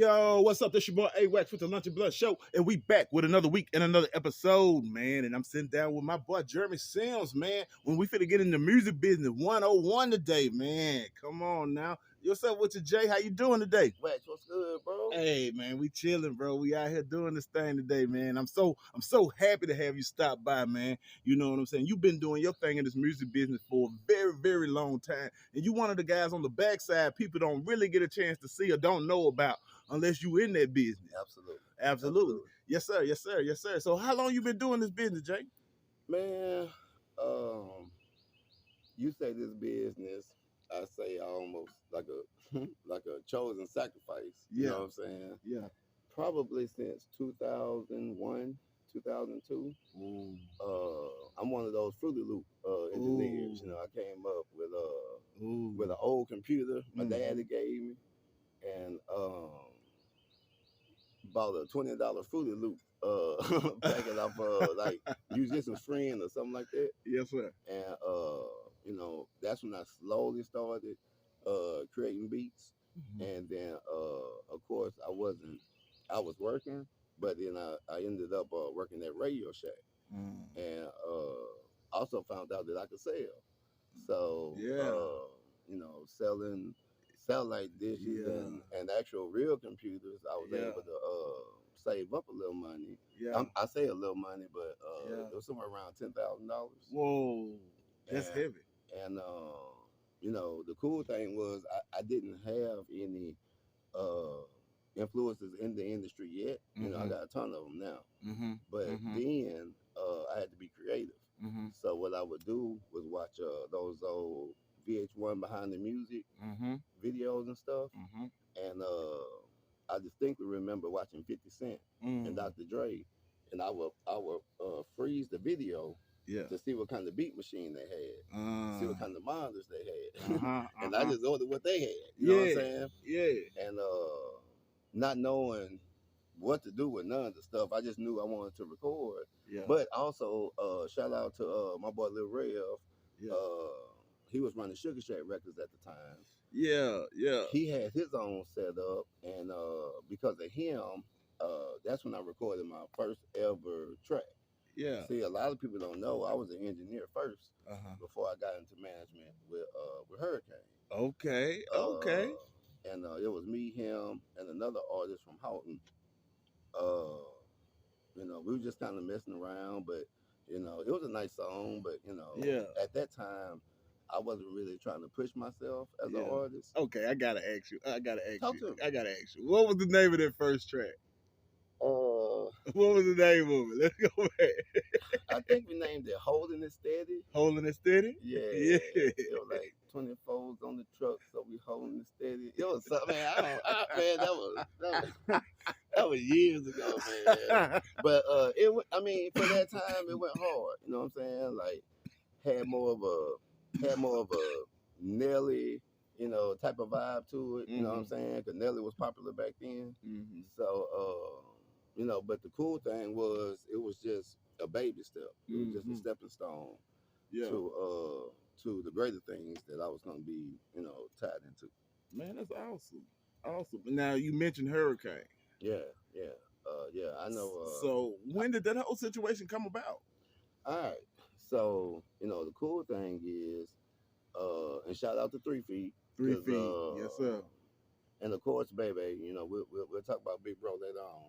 Yo, what's up? This your boy A-Wax with the Lunch and Blood Show, and we back with another week and another episode, man. And I'm sitting down with my boy Jeremy Sims, man. When we finna get in the music business 101 today, man. Come on now. What's up with you, Jay? How you doing today? Wax, what's good, bro? Hey, man, we chilling, bro. We out here doing this thing today, man. I'm so happy to have you stop by, man. You know what I'm saying? You've been doing your thing in this music business for a very, very long time, and you one of the guys on the backside people don't really get a chance to see or don't know about unless you in that business. Absolutely. Yes, sir. Yes, sir. Yes, sir. So how long you been doing this business, Jay? Man, you say this business, I say almost like a like a chosen sacrifice. You know what I'm saying? Yeah. Probably since 2001, 2002. Ooh. I'm one of those Fruity Loop engineers. Ooh. You know, I came up Ooh. with an old computer my daddy gave me, and bought a $20 Fruity Loop packet off like musician's friend or something like that. Yes, sir. And you know, that's when I slowly started creating beats. And then of course I was working, but then I ended up working at Radio Shack. And also found out that I could sell. So you know, selling satellite dishes and actual real computers, I was able to save up a little money. I say a little money, but it was somewhere around $10,000. Whoa, that's heavy. And you know, the cool thing was I didn't have any influences in the industry yet. You know, I got a ton of them now. But then I had to be creative. So what I would do was watch those old VH1 Behind the Music videos and stuff. And I distinctly remember watching 50 Cent and Dr. Dre, and I would freeze the video to see what kind of beat machine they had, see what kind of monitors they had, and I just ordered what they had. You know what I'm saying? Yeah. And not knowing what to do with none of the stuff, I just knew I wanted to record. But also, shout out to my boy Lil Rev. He was running Sugar Shack Records at the time. Yeah. He had his own setup, and because of him, that's when I recorded my first ever track. See, a lot of people don't know I was an engineer first before I got into management with Hurricane. Okay. And it was me, him, and another artist from Houghton. You know, we were just kind of messing around, but you know, it was a nice song. But you know, at that time, I wasn't really trying to push myself as an artist. Okay, I gotta ask you. Talk to me. I gotta ask you. What was the name of that first track? What was the name of it? Let's go back. I think we named it "Holding It Steady." Holding It Steady. Yeah. It was like 24s on the truck, so we holding it steady. It was something, man. That was years ago, man. But I mean, for that time, it went hard. You know what I'm saying? Like, had more of a Nelly, you know, type of vibe to it. You know what I'm saying? Because Nelly was popular back then. So, you know, but the cool thing was it was just a baby step. It was just a stepping stone to the greater things that I was going to be, you know, tied into. Man, that's awesome. Now you mentioned Hurricane. Yeah, I know. So when did that whole situation come about? All right. So, you know, the cool thing is, and shout out to 3 Feet. 3 Feet, yes, sir. And of course, baby, you know, we'll talk about Big Bro later on,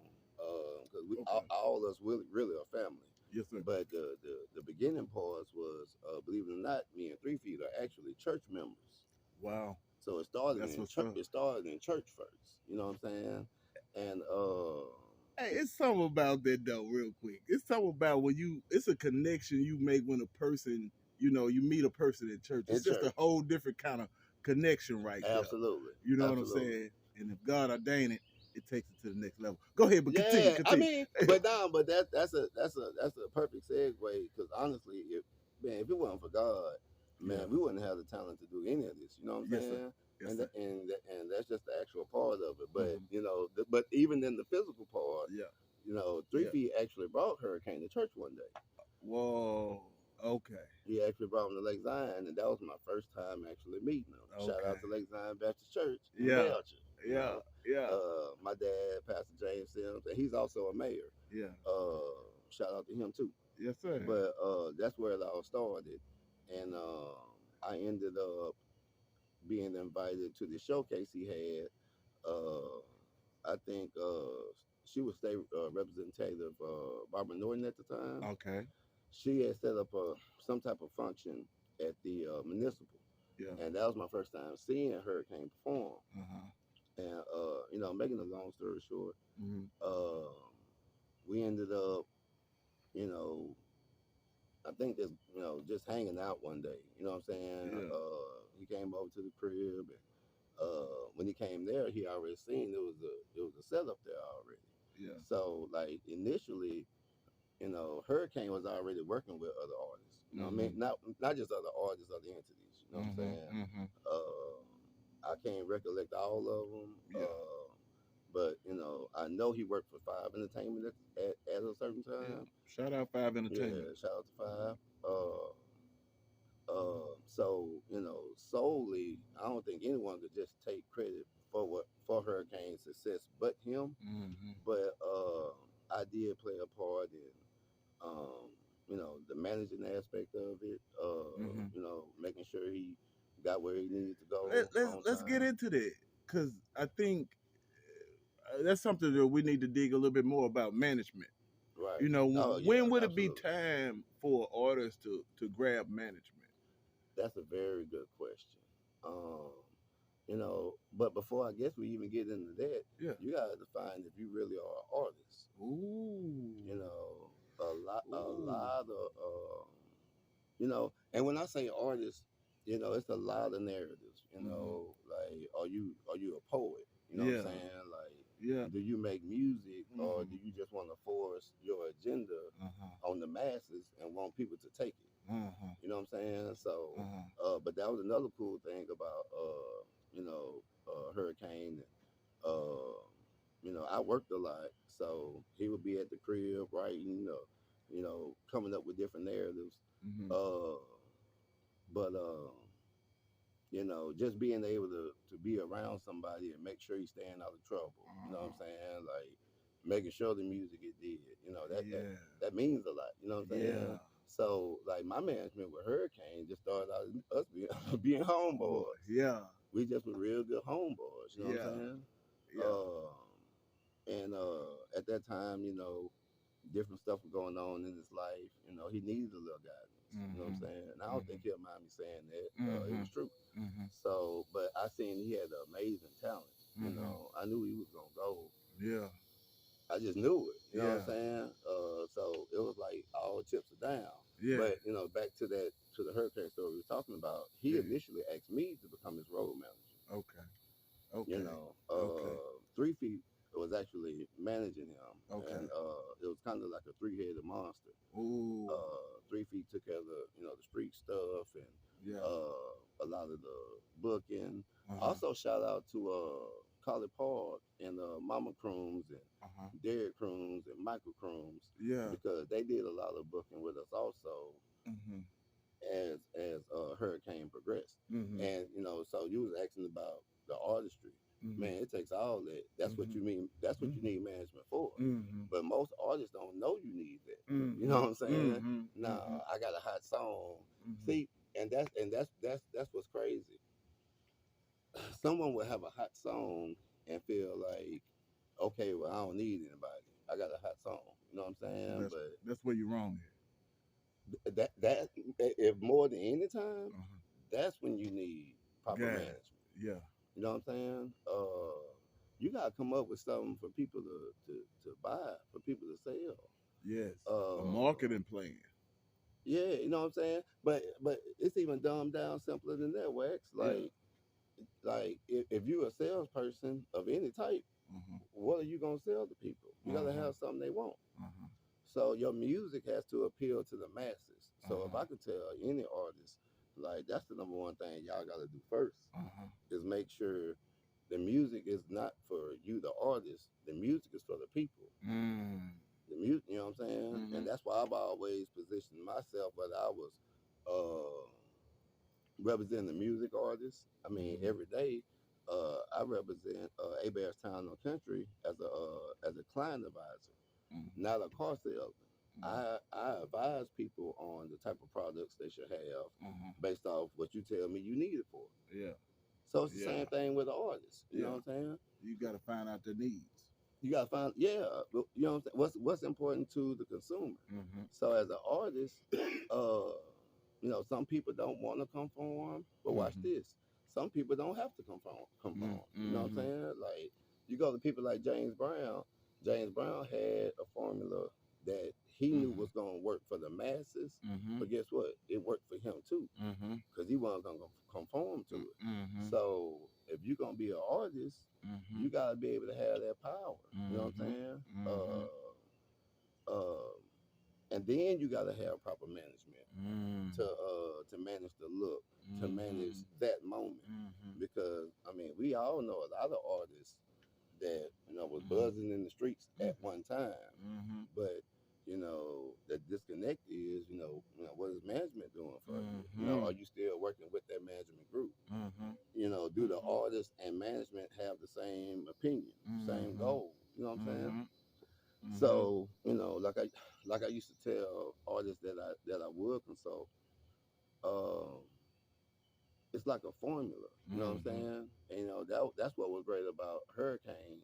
because all of us really are family. Yes, sir. But the beginning part was, believe it or not, me and 3 Feet are actually church members. Wow. So it started in church first. You know what I'm saying? And hey, it's something about that though, real quick. It's something about it's a connection you make when a person, you know, you meet a person in church. It's just a whole different kind of connection right there. Absolutely. You know what I'm saying? And if God ordained it, it takes it to the next level. Go ahead, but continue. I mean, but that's a perfect segue, because honestly, if it wasn't for God, man, we wouldn't have the talent to do any of this. You know what I'm saying? Yes, and that's just the actual part of it. But you know, but even in the physical part, you know, 3 Feet actually brought Hurricane to church one day. Whoa. Okay. He actually brought him to Lake Zion, and that was my first time actually meeting him. Shout Okay. out to Lake Zion Baptist Church in Yeah. Belgium. You Yeah. know, Yeah. my dad, Pastor James Sims, and he's also a mayor. Yeah. Shout out to him too. Yes, sir. But that's where it all started, and I ended up being invited to the showcase he had. I think she was state representative Barbara Norton at the time. Okay. She had set up some type of function at the municipal, Yeah. and that was my first time seeing Hurricane perform. Uh-huh. And making a long story short, Hmm. uh, we ended up, you know, I think just hanging out one day. You know what I'm saying? Yeah. He came over to the crib, and when he came there, he already seen it was a setup there already. Yeah. So like initially, Hurricane was already working with other artists. You know what I mean? Hmm. Not just other artists, other entities. You know what I'm Hmm. saying? Hmm. I can't recollect all of them. Yeah. But I know he worked for Five Entertainment at a certain Yeah. time. Shout out Five Yeah, Entertainment. shout out to Five. So solely, I don't think anyone could just take credit for Hurricane's success, but him. Hmm. But I did play a part in, the managing aspect of it. Hmm. Making sure he got where he needed to Let, go let's on let's get time. into that because I think that's something that we need to dig a little bit more about management. Right. You know, Oh yeah, when would it be absolutely. time for artists to grab management? That's a very good question. Um, but before I guess we even get into that, Yeah. you gotta define if you really are an artist. Ooh. You know, a Ooh. lot of and when I say artist, it's a lot of narratives. Hmm. Like are you a poet? You know what I'm Yeah. saying? Like, Yeah. do you make music, or Hmm. do you just want to force your agenda Uh-huh. on the masses and want people to take it? Uh-huh. You know what I'm saying? So, Uh-huh. but that was another cool thing about Hurricane. I worked a lot, so he would be at the crib writing, coming up with different narratives. Hmm. Uh, but just being able to be around somebody and make sure he's staying out of trouble. You know what I'm saying? Like making sure the music is did. Yeah. That means a lot. You know what I'm saying? Yeah. So like my management with Hurricane just started out as us being being Boy. homeboys. Yeah. We just were real good homeboys. You know what I'm Yeah. saying? Yeah. And at that time, different stuff was going on in his life. He needed a little guidance. You know what I'm Hmm. saying? And I don't Hmm. think he'll mind me saying that. It Hmm. was true. Hmm. So, but I seen he had an amazing talent. Hmm. I knew he was gonna go. Yeah. I just knew it. You know what Yeah. I'm saying? So it was like all chips are down. Yeah. But back to the Hurricane story we were talking about. He Yeah. initially asked me to become his road manager. Okay. You Okay. know, Okay. 3 Feet was actually managing him, Okay. and it was kind of like a three-headed monster. Ooh. 3 Feet took care of the street stuff and Yeah. a lot of the booking. Uh-huh. Also, shout out to Collie Park and Mama Crooms and Uh-huh. Derek Crooms and Michael Crooms, Yeah. because they did a lot of booking with us also Mm-hmm. as Hurricane progressed. Mm-hmm. And so you was asking about the artistry. Mm-hmm. Man, it takes all that. That's what Mm-hmm. you mean. That's what you Mm-hmm. need management for. Mm-hmm. But most artists don't know you need that. You know Mm-hmm. what I'm saying? Mm-hmm. Nah, Mm-hmm. I got a hot song. Mm-hmm. See, and that's what's crazy. Someone would have a hot song and feel like, okay, well, I don't need anybody. I got a hot song. You know what I'm saying? That's But that's where you're wrong that if more than any time, at. Uh-huh. that's when you need proper Gas. management. Yeah. You know what I'm saying? You gotta come up with something for people to buy, for people to sell. Yes. A Uh, marketing plan. yeah, you know what I'm saying? But it's even dumbed down simpler than that, Wax. Yeah. Like if you're a salesperson of any type, Uh-huh. what are you gonna sell to people? You gotta Uh-huh. have something they want. Uh-huh. So your music has to appeal to the masses. So if Uh-huh. I could tell any artist, like that's the number one thing y'all gotta do first, Uh-huh. is make sure the music is not for you, the artist. The music is for the people. Mm. the music. You know what I'm saying? Mhm. And that's why I've always positioned myself, whether I was uh, representing the music artists. I mean, Mhm. every day, I represent Bears Town and Country as a client advisor, Mhm. not a car salesman. Mhm. I advise people on the type of products they should have Mhm. based off what you tell me you need it for. Yeah. So it's the Yeah. same thing with the artist. You know Yeah. what I'm saying? You got to find out the needs. You gotta find, yeah, you know what I'm saying? What's important to the consumer. Mhm. So as an artist, you know, some people don't want to conform, but watch Mhm. this. Some people don't have to conform. You know what I'm Mhm. saying? Like you go to people like James Brown. James Brown had a formula that he knew Mhm. was gonna work for the masses, Mhm. but guess what? It worked for him too, Mhm. because he wasn't gonna conform to it. Mhm. So if you're gonna be an artist, you Mhm. gotta be able to have that power. You know what I'm Mhm. saying? Mhm. And then you gotta have proper management Mhm. to manage the look, to manage Mhm. that moment. Mhm. Because I mean, we all know a lot of artists that was Mhm. buzzing in the streets at one time, Mhm. but the disconnect is what is management doing for you? Are Mhm. you still working with that management group? Mhm. Do the artist and management have the same opinion, same Mhm. goal? You know what I'm saying? Mhm. Mhm. So, like I used to tell artists that I would consult, um, it's like a formula. You know what I'm Mhm. saying? And, that's what was great about Hurricane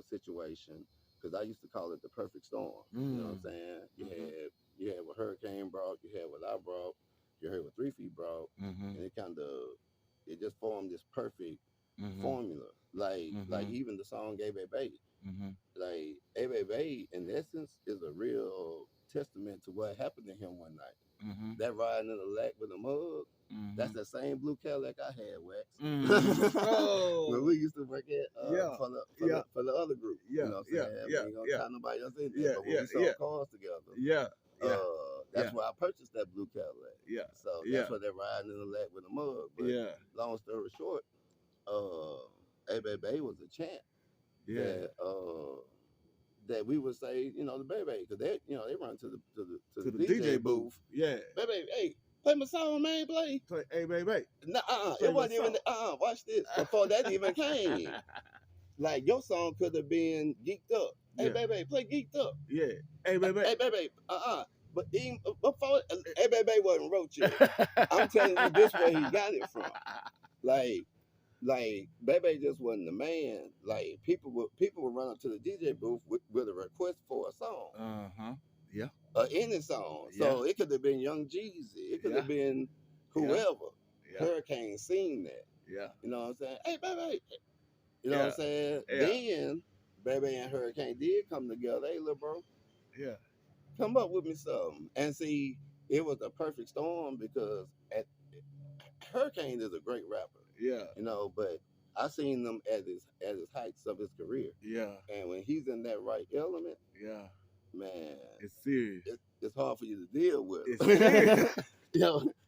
situation, because I used to call it the perfect storm. You know what I'm Mhm. saying? Mhm. You had what Hurricane brought, you had what I brought, you heard what 3 Feet brought, Mhm. and it just formed this perfect Mhm. formula. Like Mhm. even the song "Gay Baby." Mhm. Like ABA in essence is a real testament to what happened to him one night. Mhm. That riding in the lack with a mug, that's Mhm. the same blue Cadillac I had, Mhm. Wax. When Oh. we used to work at Yeah. Yeah. for the other group. You Yeah. know what I'm Yeah. saying? Yeah. We ain't gonna Yeah. tie nobody else in there. Yeah. But when Yeah. we Yeah. saw cars together, Yeah. Yeah. that's Yeah. where I purchased that blue Cadillac. Yeah. So Yeah. that's where they're riding in the lack with a mug. But Yeah. long story short, ABA was a champ Yeah. that we would say, the baby, because they run to To the the DJ DJ booth. booth. Yeah. Baby, hey, play my song, man, play. Play, hey, baby. No, Play it my wasn't even. song. Watch this. Before that even came, like your song could have been geeked up. Hey, Yeah. baby, play geeked up. Yeah. Hey, baby. Hey, baby, But even before, hey, baby wasn't wrote yet. I'm telling you, this where he got it from. Like Bebe just wasn't the man. Like people would run up to the DJ booth with a request for a song, Yeah. any song. Yeah. So it could have been Young Jeezy. It could Yeah. have been Yeah. whoever. Yeah. Hurricane seen that. Yeah. You know what I'm saying? Hey, Bebe. You know what I'm Yeah. saying? Yeah. Then Bebe and Hurricane did come together. Hey, little bro, Yeah. come up with me something. And see, it was a perfect storm because Hurricane is a great rapper. Yeah. But I seen him at his heights of his career. Yeah. And when he's in that right element, Yeah. man, It's serious. it's hard for you to deal with. It's serious. It's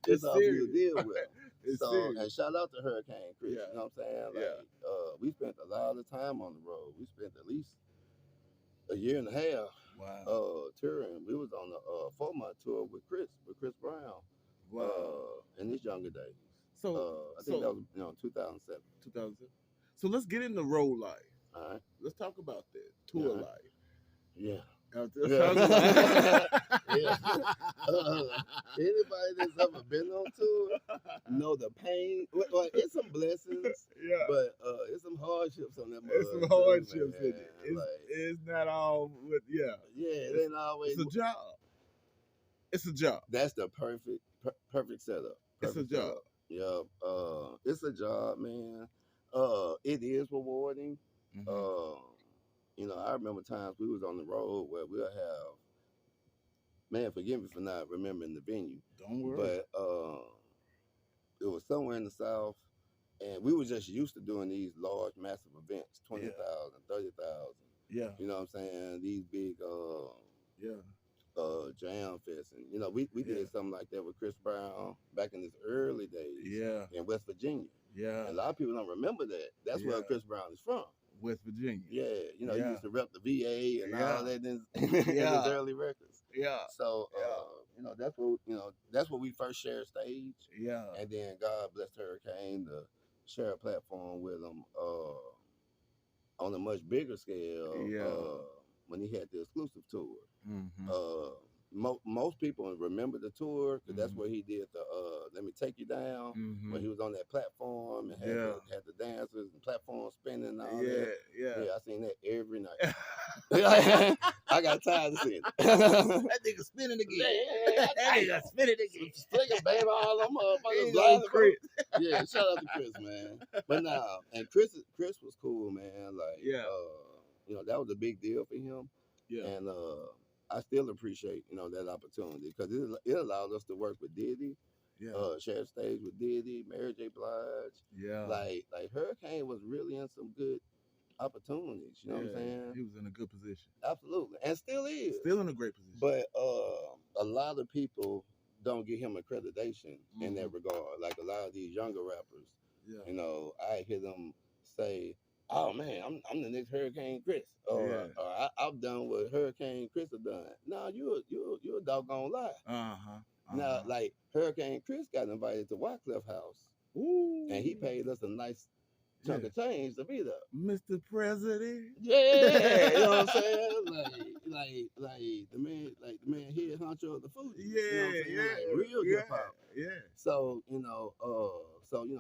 It's hard for you serious. to deal with. It's So, serious. and shout out to Hurricane Chris. Yeah. You know what I'm saying? Yeah. Like, we spent a lot of time on the road. We spent at least a year and a half Wow. touring. We was on a 4-month tour with Chris Brown, Wow. in his younger days. So I think that was 2007. 2000. So let's get into road life. All right. Let's talk about that tour All right. life. Yeah. Let's Yeah. talk about Yeah. Anybody that's ever been on tour know the pain. Well, it's some blessings, Yeah. but it's some hardships on that. It's some too, hardships in man. it. It's, Like, it's not all with yeah, it ain't always. It's a job. It's a job. That's the perfect setup. It's a Perfect job. setup. Yeah. It's a job, man. It is rewarding. Mhm. I remember times we was on the road where we'll have, man, forgive me for not remembering the venue, Don't worry. but it was somewhere in the South, and we were just used to doing these large, massive events, 20,000, 30,000. Yeah. You know what I'm saying? These big Yeah. jam fest, and we Yeah. did something like that with Chris Brown back in his early days Yeah. in West Virginia. Yeah. And a lot of people don't remember that. That's where Yeah. Chris Brown is from. West Virginia. Yeah, you know, he Yeah. used to rep the VA and Yeah. all that in his Yeah. early records. Yeah. So, Yeah. that's what we first shared stage, Yeah. and then God blessed Hurricane to share a platform with him on a much bigger scale Yeah. when he had the exclusive tour. Mm-hmm. Most people remember the tour because that's Mhm. where he did the "Let Me Take You Down," when Mm-hmm. he was on that platform and had Yeah. the dancers and platform spinning and all Yeah. that. Yeah. Yeah, I seen that every night. I got tired of seeing it. That nigga spinning again. Yeah, That nigga spinning again. Singing, baby, all them Here motherfuckers you go, blinded Chris. Yeah, shout out to Chris, man. But nah, and Chris was cool, man. Like, Yeah. that was a big deal for him, Yeah. and I still appreciate that opportunity because it allowed us to work with Diddy, Yeah. share stage with Diddy, Mary J. Blige. Yeah. Like Hurricane was really in some good opportunities. You know what I'm saying? He was in a good position. Absolutely, and still is. Still in a great position. But a lot of people don't give him accreditation in that regard. Like a lot of these younger rappers, Yeah. I hear them say, "Oh man, I'm the next Hurricane Chris," or, Yeah. I've done what Hurricane Chris have done. No, you a doggone lie. Uh-huh. Now, like Hurricane Chris got invited to Wycliffe House, Ooh. and he paid us a nice chunk of change to be there. Mr. President. Yeah, you know what I'm saying? Like the man here, honcho of the food. Yeah, you know what I'm saying? Like real hip hop. Yeah. So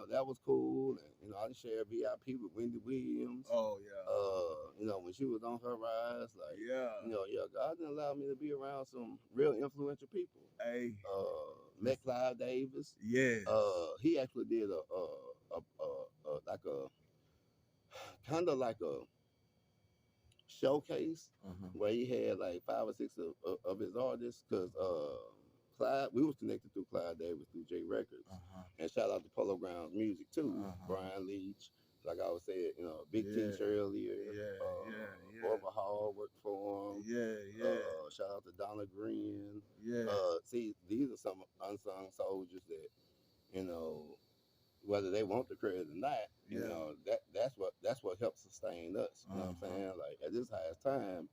that was cool, and I shared VIP with Wendy Williams. Oh yeah. When she was on her rise, like yeah. God didn't allow me to be around some real influential people. Hey. Met Clive Davis. Yeah. He actually did kind of like a showcase where he had like 5 or 6 of his artists because Clyde, we was connected through Clyde Davis through J Records, and shout out to Polo Grounds Music too, Brian Leach, like I was saying, Big T earlier, Barbara Hall worked for him, shout out to Donna Green, see, these are some unsung soldiers that whether they want the credit or not, that's what helps sustain us. You know what I'm saying? Like at this highest time,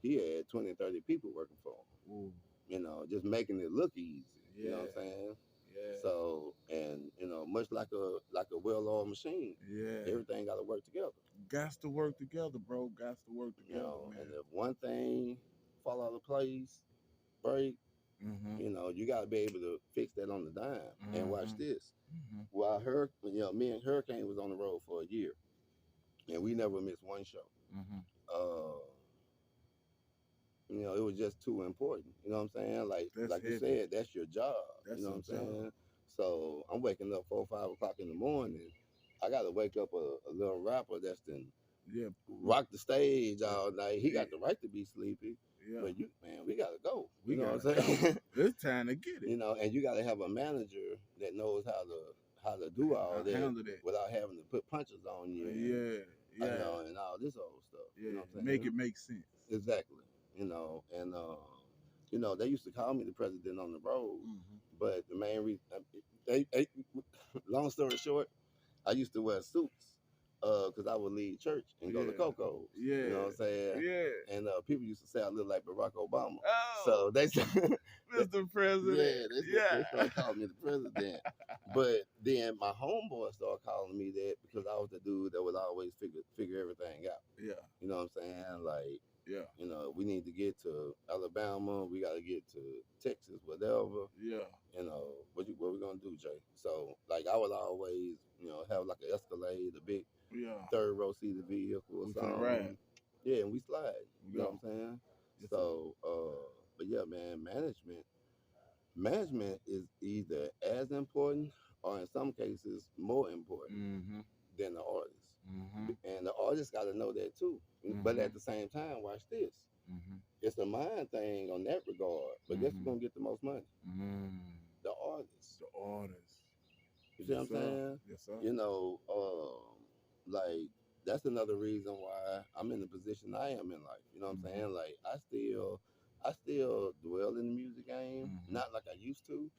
he had 20, 30 people working for him. Ooh. Just making it look easy. You know what I'm saying? Yeah. So and much like a well-oiled machine. Yeah. Everything got to work together. Got to work together, bro. Got to work together. Man. And if one thing fall out of place, break. You got to be able to fix that on the dime. And watch this. While me and Hurricane was on the road for a year, and we never missed one show. It was just too important. You know what I'm saying? Like you said, that's your job. You know what I'm saying? So I'm waking up 4 or 5 o'clock in the morning. I got to wake up a little rapper that's rock the stage all night. He got the right to be sleepy. Yeah. But we gotta go. You know what I'm saying? It's time to get it. And you gotta have a manager that knows how to do all that without having to put punches on you. And all this old stuff. Yeah. You know what I'm saying? Make it make sense. Exactly. They used to call me the president on the road, but the main reason, long story short, I used to wear suits. Because I would lead church and go to Coco's. Yeah. You know what I'm saying? Yeah. And people used to say I look like Barack Obama. Oh. So they said, Mr. President. They started calling me the president. But then my homeboy started calling me that because I was the dude that would always figure everything out. Yeah. You know what I'm saying? Like, we need to get to Alabama. We got to get to Texas, whatever. Yeah. What we going to do, Jay? So, like, I would always, have like an Escalade, a big third row seated vehicle or something. Right. Yeah, and we slide. You know what I'm saying? Yes, so, but yeah, man, management is either as important or in some cases more important than the artist. And the artist got to know that too. But at the same time, watch this. It's a mind thing on that regard. But guess who's going to get the most money? The artist. The artist. You see what I'm saying? Yes, sir. Like that's another reason why I'm in the position I am in life. You know what I'm saying? Like I still dwell in the music game, not like I used to,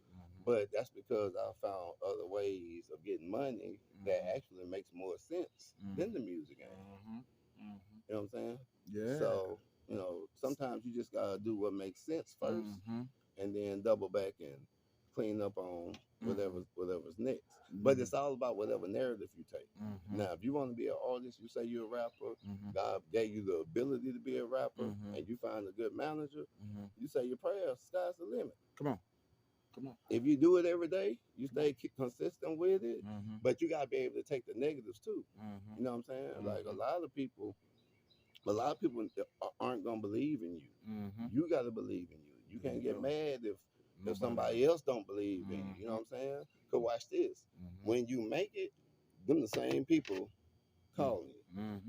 but that's because I found other ways of getting money that actually makes more sense than the music game. You know what I'm saying? Yeah. So, sometimes you just gotta do what makes sense first, and then double back and clean up on whatever's next. But it's all about whatever narrative you take. Now, if you want to be an artist, you say you're a rapper. God gave you the ability to be a rapper, and you find a good manager. You say your prayers. Sky's the limit. Come on. If you do it every day, you stay consistent with it. But you gotta be able to take the negatives too. You know what I'm saying? Like a lot of people aren't gonna believe in you. You gotta believe in you. You can't get mad if somebody else don't believe in you. You know what I'm saying? Cause watch this. When you make it, them the same people calling you.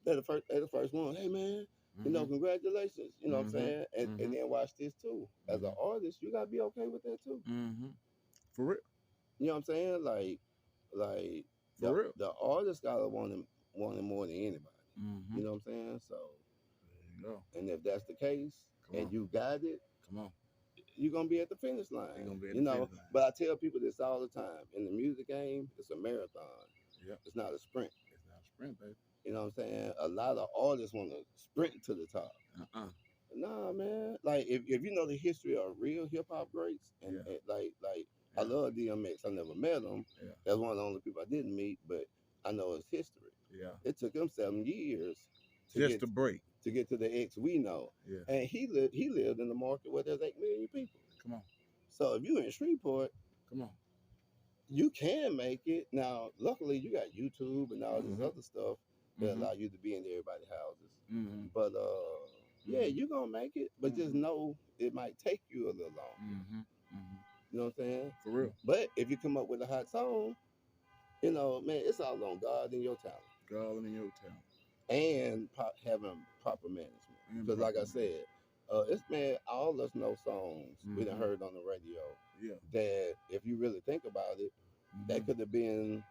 They're the first one. Hey man, congratulations. You know what I'm saying? And then watch this too. As an artist, you gotta be okay with that too. For real. You know what I'm saying? Like the artist gotta want it more than anybody. You know what I'm saying? So there you go. And if that's the case, and you got it, you're gonna be at the finish line. Finish line. But I tell people this all the time. In the music game, it's a marathon. Yep. It's not a sprint. It's not a sprint, baby. You know what I'm saying? A lot of artists want to sprint to the top. Nah, man. Like if you know the history of real hip hop greats, and like I love DMX. I never met him. Yeah. That's one of the only people I didn't meet, but I know his history. Yeah. It took him 7 years to break. To get to the X we know. Yeah. And he lived in the market where there's 8 million people. Come on. So if you're in Shreveport, you can make it. Now, luckily you got YouTube and all this other stuff that allow you to be in everybody's houses. But yeah, you're gonna make it. But just know it might take you a little longer. You know what I'm saying? For real. But if you come up with a hot song, man, it's all on God and your talent. God and your talent. And having proper management. Because like I said, all of us know songs we done heard on the radio. Yeah. That if you really think about it, that could have been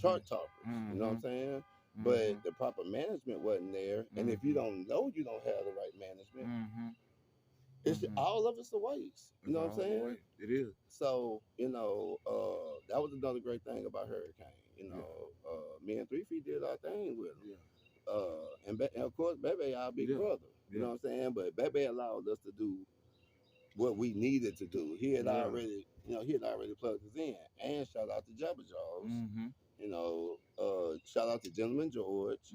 chart toppers. You know what I'm saying? But the proper management wasn't there. And if you don't know you don't have the right management, it's all of it's a waste. You know what I'm saying? It is. So, that was another great thing about Hurricane. Me and 3 Feet did our thing with him. Yeah. And of course, Bebe, our big brother. You know what I'm saying? But Bebe allowed us to do what we needed to do. He had already plugged us in. And shout out to Jabba Jaws. Shout out to Gentleman George.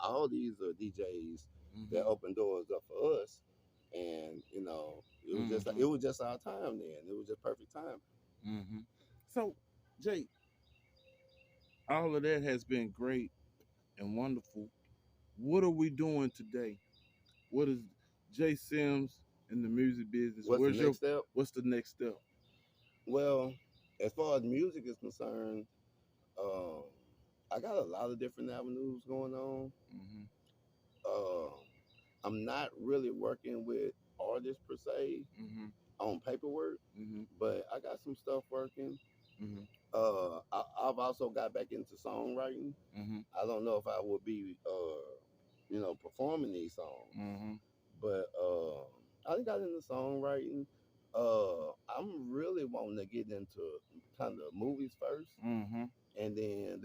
All these are DJs that opened doors up for us. And it was just our time then. It was just perfect time. So, Jay, all of that has been great and wonderful. What are we doing today? What is Jay Sims in the music business? What's the next step? What's the next step? Well, as far as music is concerned, I got a lot of different avenues going on. I'm not really working with artists per se on paperwork, but I got some stuff working. I've also got back into songwriting. I don't know if I will be, performing these songs, but I got into songwriting. I'm really wanting to get into kind of movies first, and then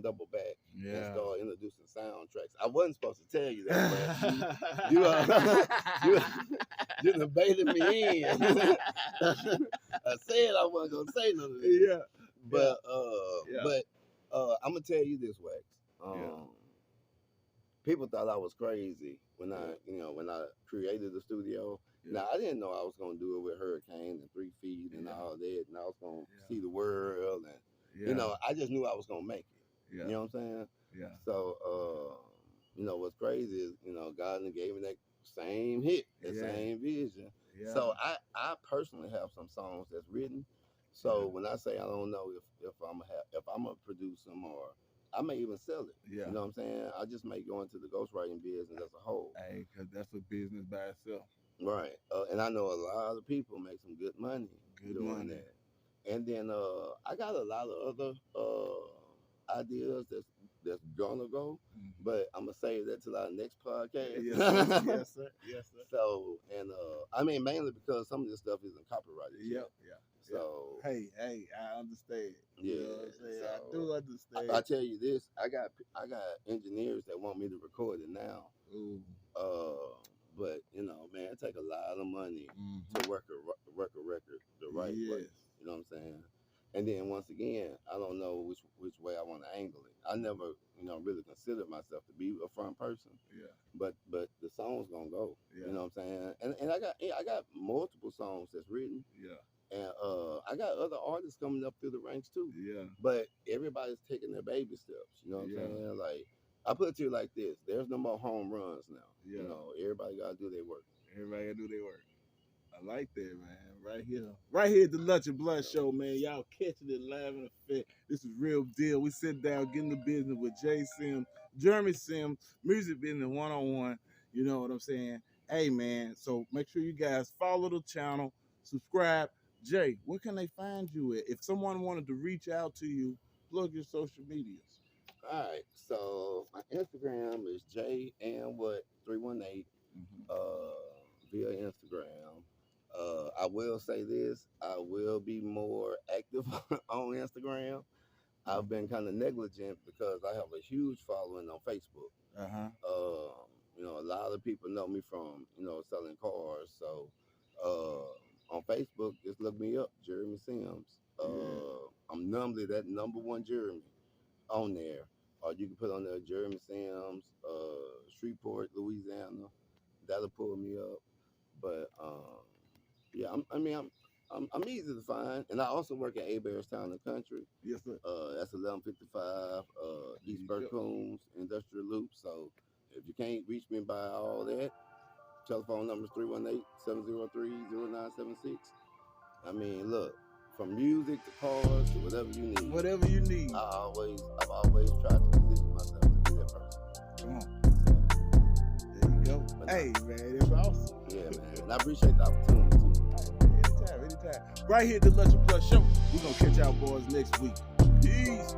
double back and start introducing soundtracks. I wasn't supposed to tell you that, but you debated me in. I said I wasn't gonna say none of this. Yeah. But I'm gonna tell you this, Wax. People thought I was crazy when I created the studio. Now I didn't know I was gonna do it with Hurricane and 3 Feet and all that, and I was gonna see the world, and I just knew I was gonna make it. You know what I'm saying? Yeah. So what's crazy is God gave me that same hit, that same vision. Yeah. So I personally have some songs that's written. So when I say I don't know if I'm gonna produce them or I may even sell it. Yeah. You know what I'm saying? I just may go into the ghostwriting business as a whole. Hey, because that's a business by itself. Right. And I know a lot of people make some good money doing that. And then I got a lot of other ideas that's gonna go, but I'm gonna save that till our next podcast. Yes, sir. Yes, sir. So, and mainly because some of this stuff isn't copyrighted. Yeah. So hey, I understand. yeah, You know what I'm saying? I so do understand. I tell you this, I got engineers that want me to record it now. Ooh. But you know, man, it take a lot of money Mhm. to work a record the right way. Yes. You know what I'm saying? And then once again, I don't know which way I want to angle it. I never, really considered myself to be a front person. Yeah. But the song's gonna go. Yeah. You know what I'm saying? And I got multiple songs that's written. Yeah. And I got other artists coming up through the ranks too. Yeah. But everybody's taking their baby steps. You know what I'm saying? Like, I put it to you like this: there's no more home runs now. Yeah. You know, everybody gotta do their work. Everybody gotta do their work. I like that, man. Right here at the Lunch and Blunt Show, man. Y'all catching it live in effect. This is real deal. We sit down, getting the business with Jay Sims, Jeremy Sims, music business 101. You know what I'm saying? Hey, man. So make sure you guys follow the channel, subscribe. Jay, where can they find you at? If someone wanted to reach out to you, plug your social medias. All right. So my Instagram is JAMWhat318 via Instagram. I will say this: I will be more active on Instagram. I've been kind of negligent because I have a huge following on Facebook. A lot of people know me from selling cars. So on Facebook, just look me up, Jeremy Sims. I'm normally that number one Jeremy on there. Or you can put on there Jeremy Sims, Shreveport, Louisiana. That'll pull me up. But yeah, I'm easy to find, and I also work at Abearstown and Country. Yes, sir. That's 1155 East Burcombs Industrial Loop. So if you can't reach me by all that, telephone number is 318-703-0976. I mean, look, from music to cars to whatever you need. Whatever you need. I've always tried to position myself to be that person. Come on. There you go. Hey, man, that's awesome. Yeah, man. And I appreciate the opportunity, too. Anytime. Right here at the Lunch and Blunt Show. We're going to catch y'all boys next week. Peace.